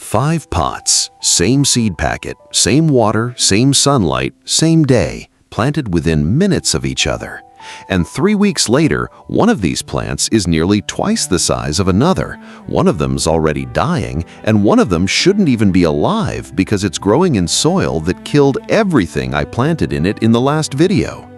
5 pots, same seed packet, same water, same sunlight, same day, planted within minutes of each other. And 3 weeks later, one of these plants is nearly twice the size of another. One of them's already dying, and one of them shouldn't even be alive because it's growing in soil that killed everything I planted in it in the last video.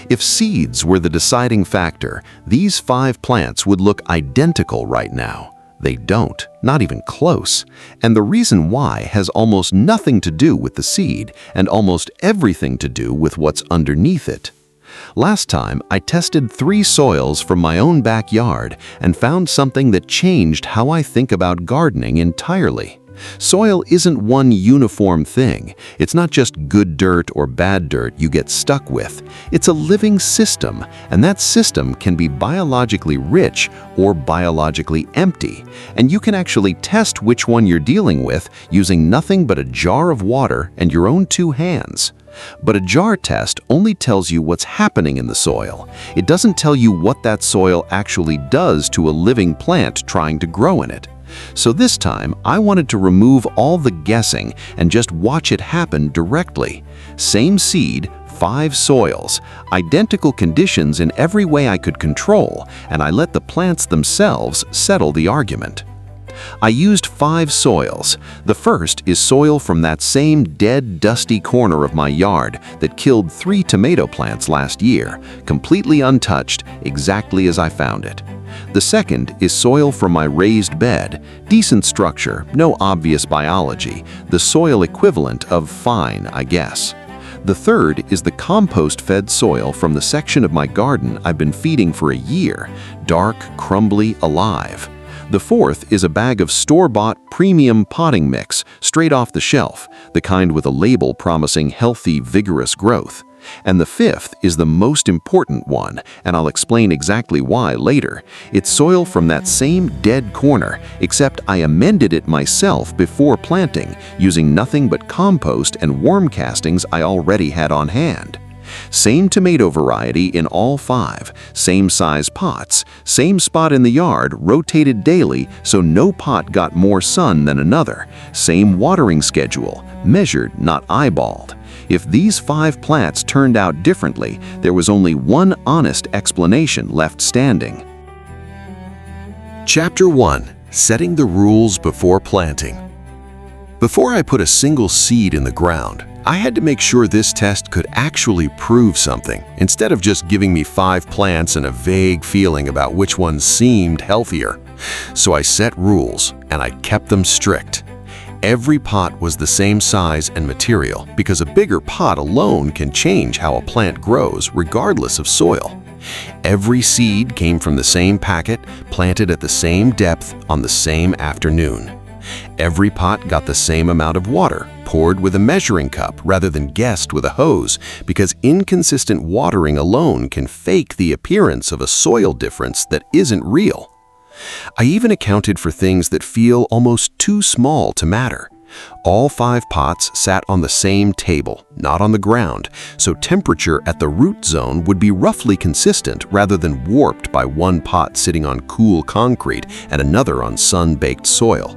If seeds were the deciding factor, these 5 plants would look identical right now. They don't, not even close. And the reason why has almost nothing to do with the seed and almost everything to do with what's underneath it. Last time, I tested 3 soils from my own backyard and found something that changed how I think about gardening entirely. Soil isn't one uniform thing. It's not just good dirt or bad dirt you get stuck with. It's a living system, and that system can be biologically rich or biologically empty. And you can actually test which one you're dealing with using nothing but a jar of water and your own 2 hands. But a jar test only tells you what's happening in the soil. It doesn't tell you what that soil actually does to a living plant trying to grow in it. So this time, I wanted to remove all the guessing and just watch it happen directly. Same seed, 5 soils, identical conditions in every way I could control, and I let the plants themselves settle the argument. I used 5 soils. The first is soil from that same dead, dusty corner of my yard that killed 3 tomato plants last year, completely untouched, exactly as I found it. The second is soil from my raised bed, decent structure, no obvious biology, the soil equivalent of fine, I guess. The third is the compost-fed soil from the section of my garden I've been feeding for a year, dark, crumbly, alive. The fourth is a bag of store-bought premium potting mix, straight off the shelf, the kind with a label promising healthy, vigorous growth. And the fifth is the most important one, and I'll explain exactly why later. It's soil from that same dead corner, except I amended it myself before planting, using nothing but compost and worm castings I already had on hand. Same tomato variety in all 5, same size pots, same spot in the yard, rotated daily so no pot got more sun than another, same watering schedule, measured, not eyeballed. If these 5 plants turned out differently, there was only one honest explanation left standing. Chapter 1. Setting the rules before planting. Before I put a single seed in the ground, I had to make sure this test could actually prove something, instead of just giving me 5 plants and a vague feeling about which ones seemed healthier. So I set rules, and I kept them strict. Every pot was the same size and material because a bigger pot alone can change how a plant grows regardless of soil. Every seed came from the same packet, planted at the same depth on the same afternoon. Every pot got the same amount of water, poured with a measuring cup rather than guessed with a hose, because inconsistent watering alone can fake the appearance of a soil difference that isn't real. I even accounted for things that feel almost too small to matter. All 5 pots sat on the same table, not on the ground, so temperature at the root zone would be roughly consistent rather than warped by one pot sitting on cool concrete and another on sun-baked soil.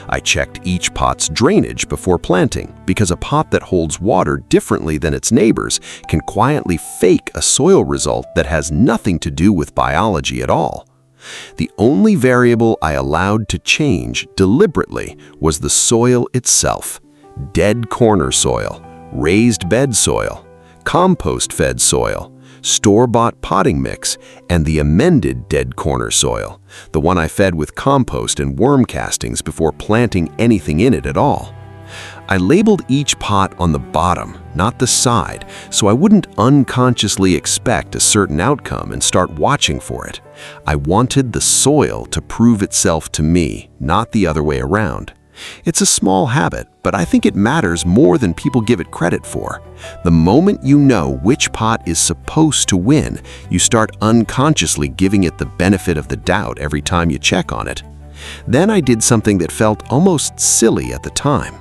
I checked each pot's drainage before planting, because a pot that holds water differently than its neighbors can quietly fake a soil result that has nothing to do with biology at all. The only variable I allowed to change deliberately was the soil itself. Dead corner soil, raised bed soil, compost-fed soil, store-bought potting mix, and the amended dead corner soil, the one I fed with compost and worm castings before planting anything in it at all. I labeled each pot on the bottom, not the side, so I wouldn't unconsciously expect a certain outcome and start watching for it. I wanted the soil to prove itself to me, not the other way around. It's a small habit, but I think it matters more than people give it credit for. The moment you know which pot is supposed to win, you start unconsciously giving it the benefit of the doubt every time you check on it. Then I did something that felt almost silly at the time.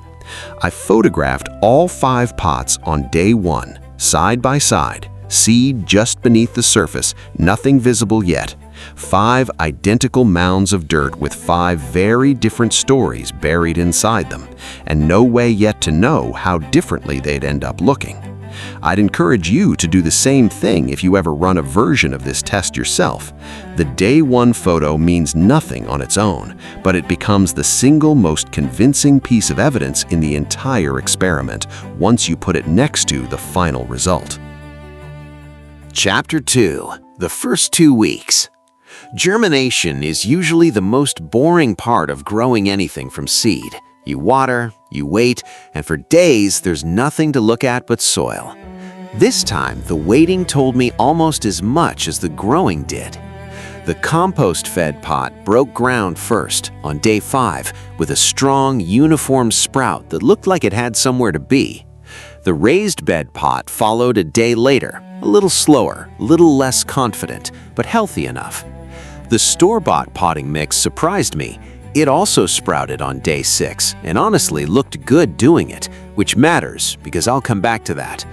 I photographed all 5 pots on day 1, side by side, seed just beneath the surface, nothing visible yet. 5 identical mounds of dirt with 5 very different stories buried inside them, and no way yet to know how differently they'd end up looking. I'd encourage you to do the same thing if you ever run a version of this test yourself. The day 1 photo means nothing on its own, but it becomes the single most convincing piece of evidence in the entire experiment once you put it next to the final result. Chapter 2. The first 2 weeks. Germination is usually the most boring part of growing anything from seed. You water, you wait, and for days there's nothing to look at but soil. This time, the waiting told me almost as much as the growing did. The compost-fed pot broke ground first, on day 5, with a strong, uniform sprout that looked like it had somewhere to be. The raised bed pot followed a day later, a little slower, little less confident, but healthy enough. The store-bought potting mix surprised me. It also sprouted on day 6, and honestly looked good doing it, which matters because I'll come back to that.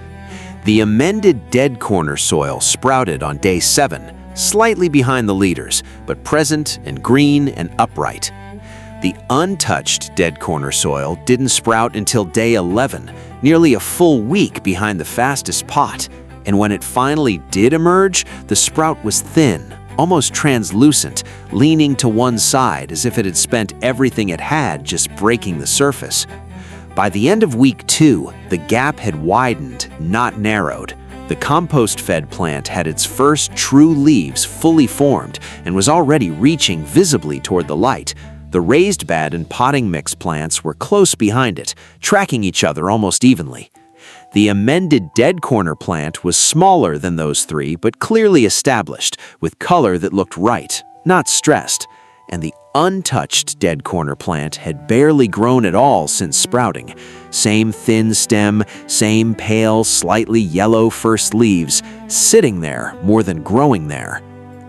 The amended dead corner soil sprouted on day 7, slightly behind the leaders, but present and green and upright. The untouched dead corner soil didn't sprout until day 11, nearly a full week behind the fastest pot, and when it finally did emerge, the sprout was thin, almost translucent, leaning to one side as if it had spent everything it had just breaking the surface. By the end of week 2, the gap had widened, not narrowed. The compost-fed plant had its first true leaves fully formed and was already reaching visibly toward the light. The raised bed and potting mix plants were close behind it, tracking each other almost evenly. The amended dead corner plant was smaller than those 3, but clearly established, with color that looked right, not stressed. And the untouched dead corner plant had barely grown at all since sprouting. Same thin stem, same pale, slightly yellow first leaves, sitting there more than growing there.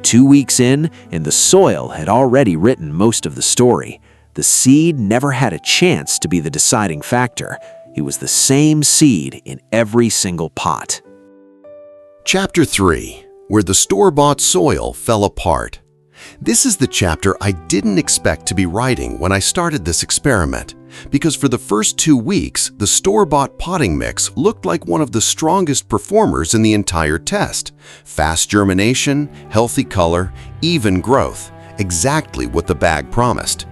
2 weeks in, and the soil had already written most of the story. The seed never had a chance to be the deciding factor. It was the same seed in every single pot. Chapter 3. Where the store-bought soil fell apart. This is the chapter I didn't expect to be writing when I started this experiment, because for the first 2 weeks, the store-bought potting mix looked like one of the strongest performers in the entire test. Fast germination, healthy color, even growth, exactly what the bag promised.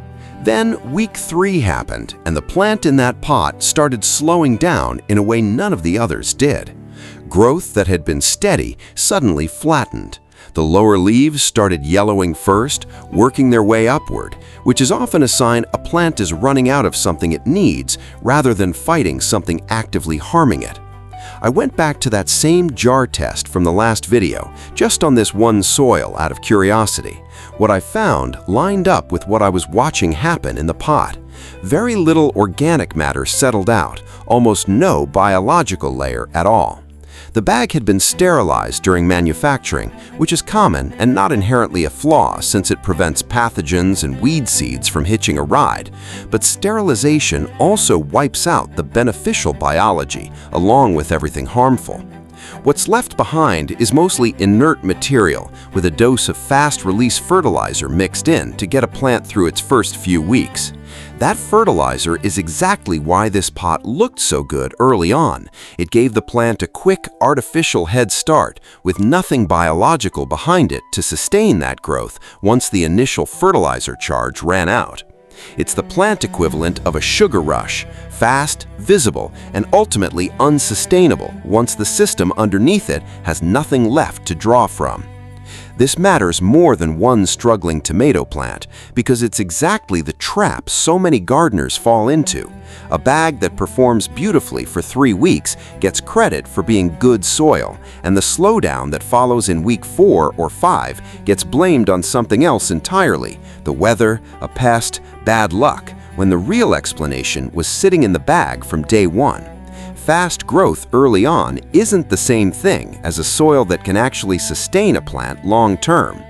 Then week 3 happened, and the plant in that pot started slowing down in a way none of the others did. Growth that had been steady suddenly flattened. The lower leaves started yellowing first, working their way upward, which is often a sign a plant is running out of something it needs rather than fighting something actively harming it. I went back to that same jar test from the last video, just on this one soil out of curiosity. What I found lined up with what I was watching happen in the pot. Very little organic matter settled out, almost no biological layer at all. The bag had been sterilized during manufacturing, which is common and not inherently a flaw since it prevents pathogens and weed seeds from hitching a ride. But sterilization also wipes out the beneficial biology along with everything harmful. What's left behind is mostly inert material with a dose of fast-release fertilizer mixed in to get a plant through its first few weeks. That fertilizer is exactly why this pot looked so good early on. It gave the plant a quick, artificial head start with nothing biological behind it to sustain that growth once the initial fertilizer charge ran out. It's the plant equivalent of a sugar rush, fast, visible, and ultimately unsustainable once the system underneath it has nothing left to draw from. This matters more than one struggling tomato plant because it's exactly the trap so many gardeners fall into. A bag that performs beautifully for 3 weeks gets credit for being good soil, and the slowdown that follows in week 4 or 5 gets blamed on something else entirely, the weather, a pest, bad luck, when the real explanation was sitting in the bag from day 1. Fast growth early on isn't the same thing as a soil that can actually sustain a plant long term.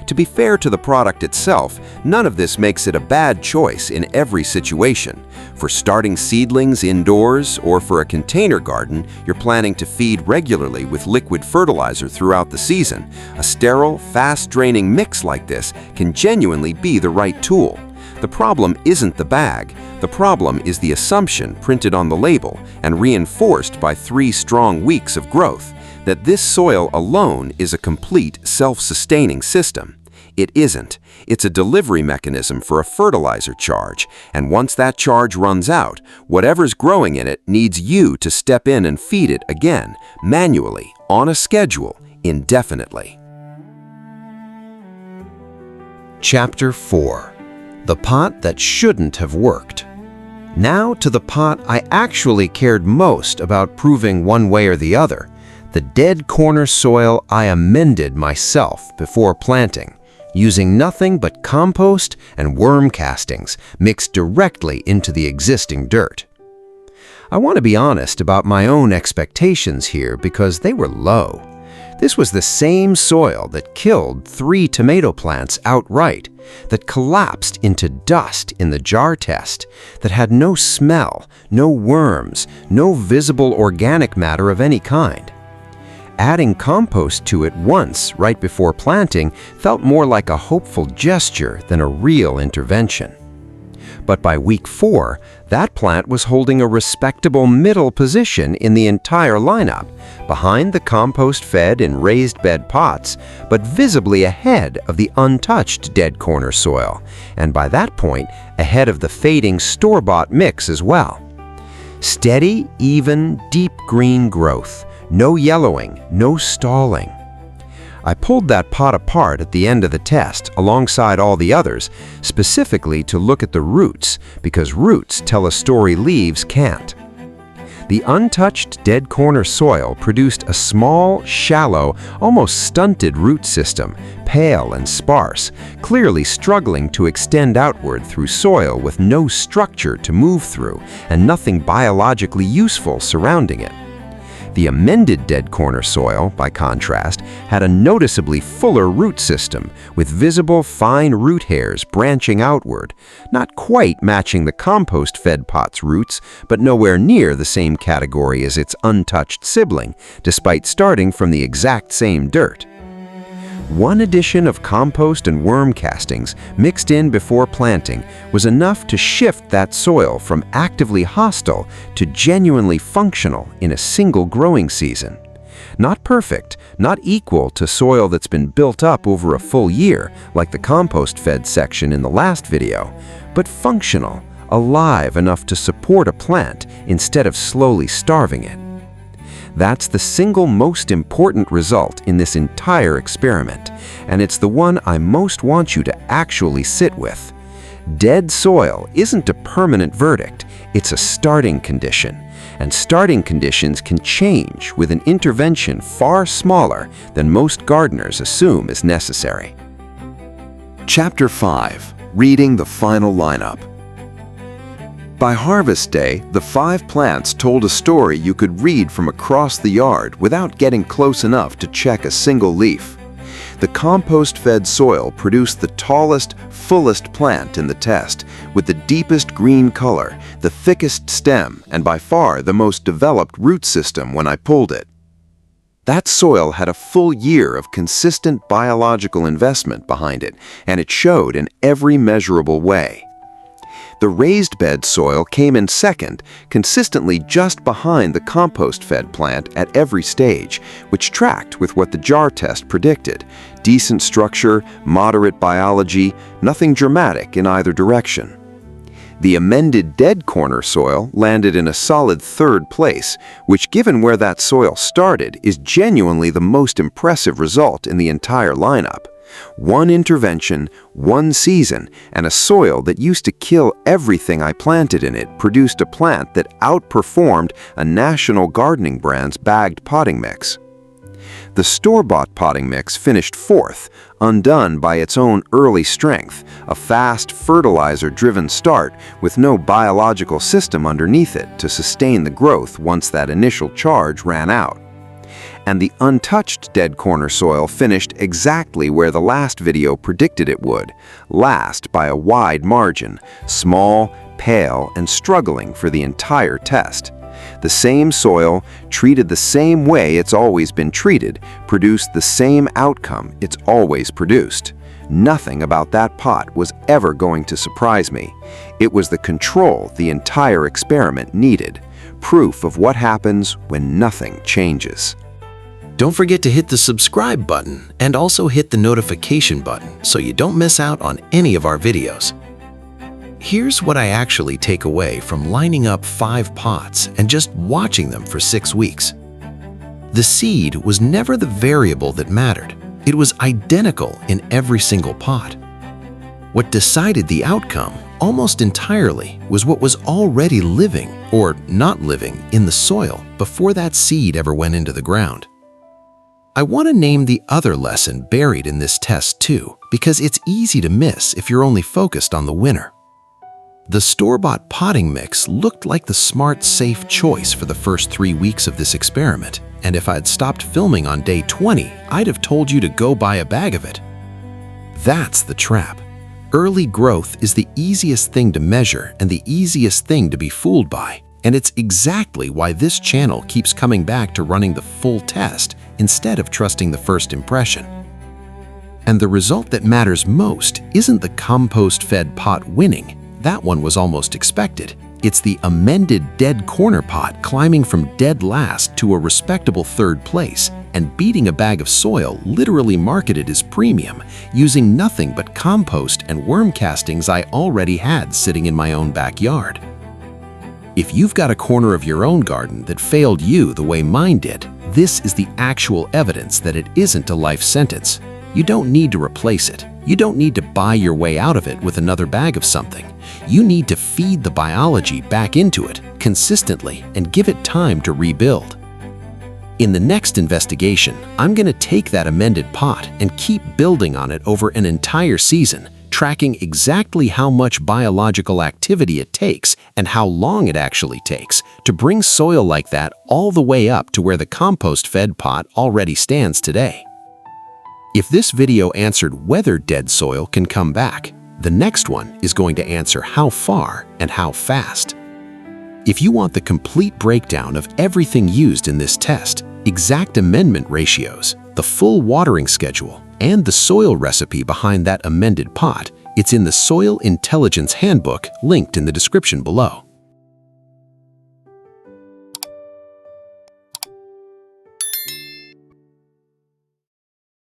To be fair to the product itself, none of this makes it a bad choice in every situation. For starting seedlings indoors or for a container garden you're planning to feed regularly with liquid fertilizer throughout the season, a sterile, fast-draining mix like this can genuinely be the right tool. The problem isn't the bag. The problem is the assumption printed on the label and reinforced by 3 strong weeks of growth that this soil alone is a complete self-sustaining system. It isn't. It's a delivery mechanism for a fertilizer charge, and once that charge runs out, whatever's growing in it needs you to step in and feed it again, manually, on a schedule, indefinitely. Chapter 4. The pot that shouldn't have worked. Now to the pot I actually cared most about proving one way or the other, the dead corner soil I amended myself before planting, using nothing but compost and worm castings mixed directly into the existing dirt. I want to be honest about my own expectations here because they were low. This was the same soil that killed 3 tomato plants outright, that collapsed into dust in the jar test, that had no smell, no worms, no visible organic matter of any kind. Adding compost to it once right before planting felt more like a hopeful gesture than a real intervention. But by week 4, that plant was holding a respectable middle position in the entire lineup, behind the compost-fed and raised bed pots, but visibly ahead of the untouched dead corner soil, and by that point, ahead of the fading store-bought mix as well. Steady, even, deep green growth. No yellowing, no stalling. I pulled that pot apart at the end of the test alongside all the others, specifically to look at the roots, because roots tell a story leaves can't. The untouched dead corner soil produced a small, shallow, almost stunted root system, pale and sparse, clearly struggling to extend outward through soil with no structure to move through and nothing biologically useful surrounding it. The amended dead corner soil, by contrast, had a noticeably fuller root system, with visible fine root hairs branching outward, not quite matching the compost-fed pot's roots, but nowhere near the same category as its untouched sibling, despite starting from the exact same dirt. One addition of compost and worm castings mixed in before planting was enough to shift that soil from actively hostile to genuinely functional in a single growing season. Not perfect, not equal to soil that's been built up over a full year, like the compost-fed section in the last video, but functional, alive enough to support a plant instead of slowly starving it. That's the single most important result in this entire experiment, and it's the one I most want you to actually sit with. Dead soil isn't a permanent verdict, it's a starting condition, and starting conditions can change with an intervention far smaller than most gardeners assume is necessary. Chapter 5. Reading the final lineup. By harvest day, the 5 plants told a story you could read from across the yard without getting close enough to check a single leaf. The compost-fed soil produced the tallest, fullest plant in the test, with the deepest green color, the thickest stem, and by far the most developed root system when I pulled it. That soil had a full year of consistent biological investment behind it, and it showed in every measurable way. The raised bed soil came in second, consistently just behind the compost-fed plant at every stage, which tracked with what the jar test predicted. Decent structure, moderate biology, nothing dramatic in either direction. The amended dead corner soil landed in a solid 3rd place, which, given where that soil started, is genuinely the most impressive result in the entire lineup. One intervention, one season, and a soil that used to kill everything I planted in it produced a plant that outperformed a national gardening brand's bagged potting mix. The store-bought potting mix finished 4th, undone by its own early strength, a fast, fertilizer-driven start with no biological system underneath it to sustain the growth once that initial charge ran out. and the untouched dead corner soil finished exactly where the last video predicted it would, last by a wide margin, small, pale, and struggling for the entire test. The same soil, treated the same way it's always been treated, produced the same outcome it's always produced. Nothing about that pot was ever going to surprise me. It was the control the entire experiment needed, proof of what happens when nothing changes. Don't forget to hit the subscribe button and also hit the notification button so you don't miss out on any of our videos. Here's what I actually take away from lining up 5 pots and just watching them for 6 weeks. The seed was never the variable that mattered. It was identical in every single pot. What decided the outcome almost entirely was what was already living or not living in the soil before that seed ever went into the ground. I want to name the other lesson buried in this test too, because it's easy to miss if you're only focused on the winner. The store-bought potting mix looked like the smart, safe choice for the first 3 weeks of this experiment, and if I'd stopped filming on day 20, I'd have told you to go buy a bag of it. That's the trap. Early growth is the easiest thing to measure and the easiest thing to be fooled by, and it's exactly why this channel keeps coming back to running the full test instead of trusting the first impression. And the result that matters most isn't the compost-fed pot winning. That one was almost expected. It's the amended dead corner pot climbing from dead last to a respectable 3rd place and beating a bag of soil literally marketed as premium, using nothing but compost and worm castings I already had sitting in my own backyard. If you've got a corner of your own garden that failed you the way mine did, this is the actual evidence that it isn't a life sentence. You don't need to replace it. You don't need to buy your way out of it with another bag of something. You need to feed the biology back into it consistently and give it time to rebuild. In the next investigation, I'm going to take that amended pot and keep building on it over an entire season, tracking exactly how much biological activity it takes and how long it actually takes to bring soil like that all the way up to where the compost-fed pot already stands today. If this video answered whether dead soil can come back, the next one is going to answer how far and how fast. If you want the complete breakdown of everything used in this test, exact amendment ratios, the full watering schedule, and the soil recipe behind that amended pot, it's in the Soil Intelligence Handbook linked in the description below.